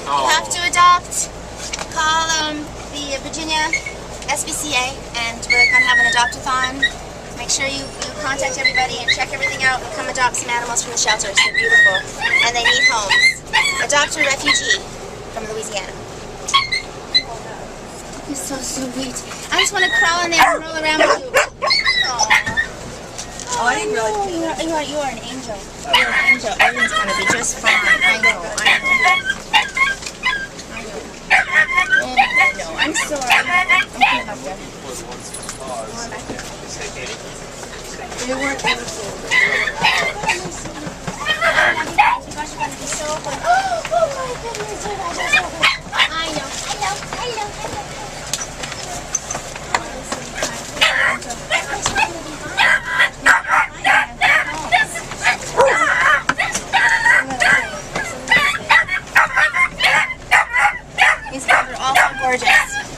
you have to adopt, call the Virginia SPCA, and we're going to have an adopt-a-thon. Make sure you contact everybody and check everything out and come adopt some animals from the shelters. They're beautiful, and they need homes. Adopt a refugee from Louisiana. You're so sweet. I just want to crawl in there and roll around with you. Oh, I didn't realize you are an angel. You're an angel. Everything's going to be just fine. I know. I'm sorry. I'm coming up there. They weren't ever so oh my goodness. I know. These guys are all so gorgeous.